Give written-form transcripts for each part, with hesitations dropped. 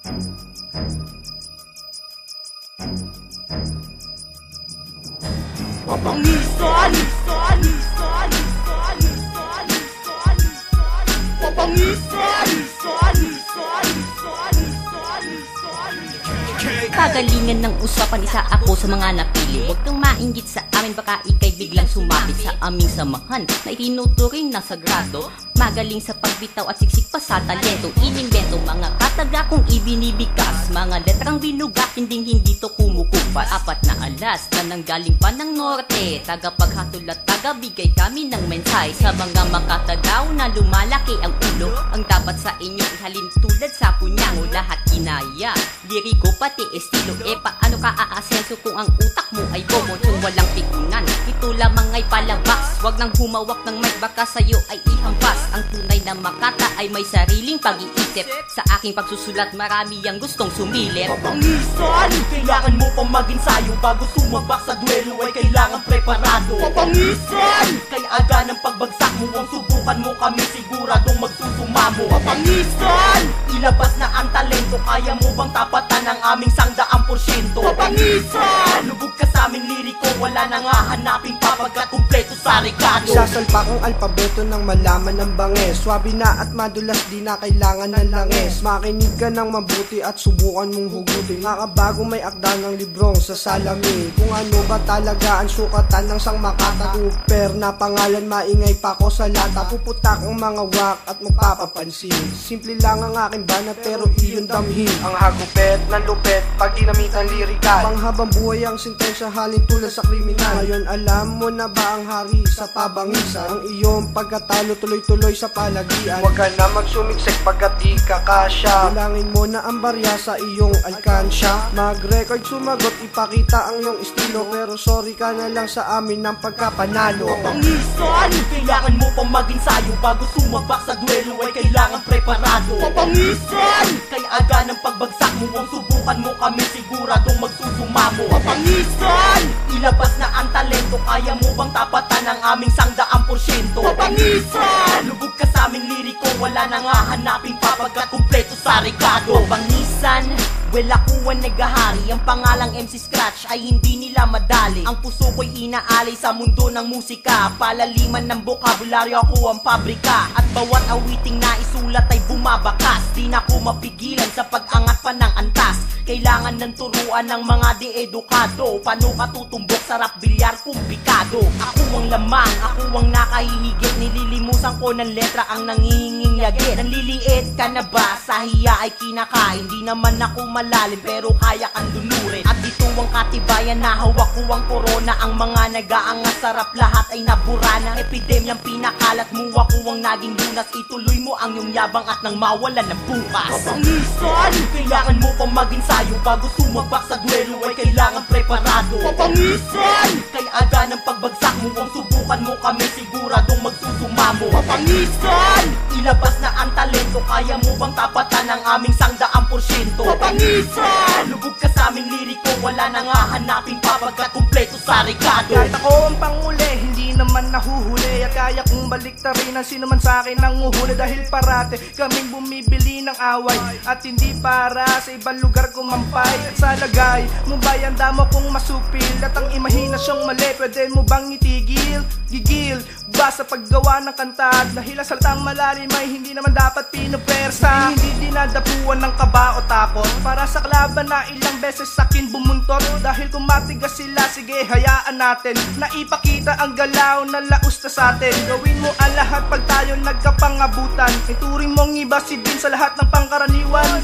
Papangisan, Pagalingan ng usapan, isa ako sa mga napili. Huwag kang mainggit sa amin, baka ikay biglang sumapit sa aming samahan na itinuturing na sagrado. Magaling sa pagbitaw at siksik pa sa talento. Inimbento mga kataga kong ibinibigkas, mga letrang binugat, hindi to kumukupas. Apat na alas na nanggaling pa ng norte, tagapaghatol at tagabigay kami ng mensahe sa mga makatagaw na lumalaki ang ulo. Ang dapat sa inyo ihalin tulad sa punyang lahat ginaya, liriko pati estilo. Paano ka aasenso kung ang utak mo ay bobo kung walang pikunan? Ito lamang ay palabas, wag nang humawak ng mic, baka sa'yo ay ihampas. Ang tunay na makata ay may sariling pag-iisip. Sa aking pagsusulat marami ang gustong sumilip. Papangisan, kailangan mo pang mag-ensayo bago sumabak sa duelo ay kailangan preparado. Papangisan, kaya aga ng pagbagsak mo ang subukan mo kami siguradong magsusumamo. Papangisan, ilabas na ang talento, kaya mo bang tapatan ang aming 100%? Papangisan, lubog ka sa aming liriko, wala nang hahanapin papagkat kumpleto sa rekado. Sasalpak ang alpabeto ng malaman ng banges, swabe na at madulas, di na kailangan ng langes. Makinig ka ng mabuti at subukan mong hugutin, makabago may akda ng librong sa salamin. Kung ano ba talaga ang sukatan ng sang makata, super na pangalan, maingay pa ko sa lata. Puputak ang mga wak at magpapapansin. Simple lang ang aking banat pero iyon damhin. Ang hagupet ng lupet pag ginamitan lirikal, panghabang buhay ang sentensya, halin tulad sa kriminal. Ngayon alam mo na ba ang hari sa pabangisan? Ang iyong pagkatalo tuloy-tuloy sa palagian. Huwag ka na magsumiksik pagkat di ka kasya. Bilangin mo na ang barya sa iyong alkansya. Mag-record sumagot, ipakita ang iyong estilo, pero sorry ka na lang sa amin ng pagkapanalo. Papangisan, kailangan mo pang mag-ensayo bago sumabak sa duelo ay kailangan preparado. Papangisan, kaya aga ng pagbagsak mo ang subukan mo kami siguradong magsusumamo. Papangisan, ilabas na ang talento, kaya mo bang tapatan ang aming 100%? Papangisan, lubog ka sa aming liriko, wala nang hahanapin papagkat kumpleto sa rekado. Papangisan, well ako ang naghahari, ang pangalang MC Scratch ay hindi nila madali. Ang puso ko'y inaalay sa mundo ng musika, palaliman ng bokabularyo ako ang pabrika. At bawat awiting na isulat ay bumabakas, di na ko mapigilan sa pag-angat pa ng antas. Kailangan ng turuan ng mga di-edukado, paano ka tutumbok sa rap bilyar kung bikado. Ako ang lamang, ako ang nakahihigit, nililimusan ko ng letra ang nangihinging yagit. Nanliliit ka na ba? Sa hiya ay kinakain, di naman ako malalim pero kaya kang lunurin. At ito ang katibayan na hawak ko ang korona, ang mga nag-aangat sa rap lahat ay nabura na. Epidemyang pinakalat mo, ako ang naging lunas, ituloy mo ang iyong yabang at nang mawalan ng bukas. Papangisan, kailangan mo pang mag-ensayo bago sumabak sa duelo ay kailangan preparado. Papangisan, kaya aga ng pagbagsak mo ang subukan mo kami siguradong magsusumamo. Papangisan, ilabas na ang talento, kaya mo bang tapatan ang aming 100%? Papangisan, lubog ka sa aming liriko, wala nang hahanapin papagkat kumpleto sa rekado. Kahit ako ang panguli, hindi naman nahuhuli, at kaya kong baliktarin ang sino man sa akin ang uhuli. Dahil parate kaming bumibili ng away at hindi para sa ibang lugar kumampay. Sa lagay mo ba'y ang damo kong masupil at ang imahinasyong mali, pwede mo bang itigil? Gigil ba sa paggawa ng kanta at nahila saltang malalim ay hindi naman dapat pinupersa? Hindi dinadapuan ng kaba o takot para sa kalaban na ilang beses sakin bumuntot. Dahil kung matigas sila, sige hayaan natin na ipakita ang galaw na laos na sa atin. Gawin mo ang lahat pag tayo nagkapangabutan, ituring mong iba si din sa lahat ng pangkaraniwan.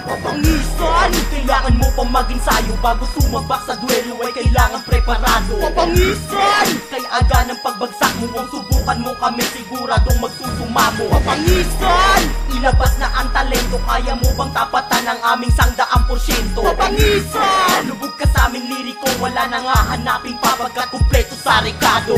Papangisan, kailangan mo pang mag-ensayo bago sumabak sa duelo ay kailangan preparado. Papangisan, kaya aga ng pagbagsak mo ang subukan mo kami siguradong magsusumamo. Papangisan, ilabas na ang talento, kaya mo bang tapatan ang aming 100%? Papangisan, lubog ka sa aming liriko, wala nang hahanapin papagkat kumpleto sa rekado.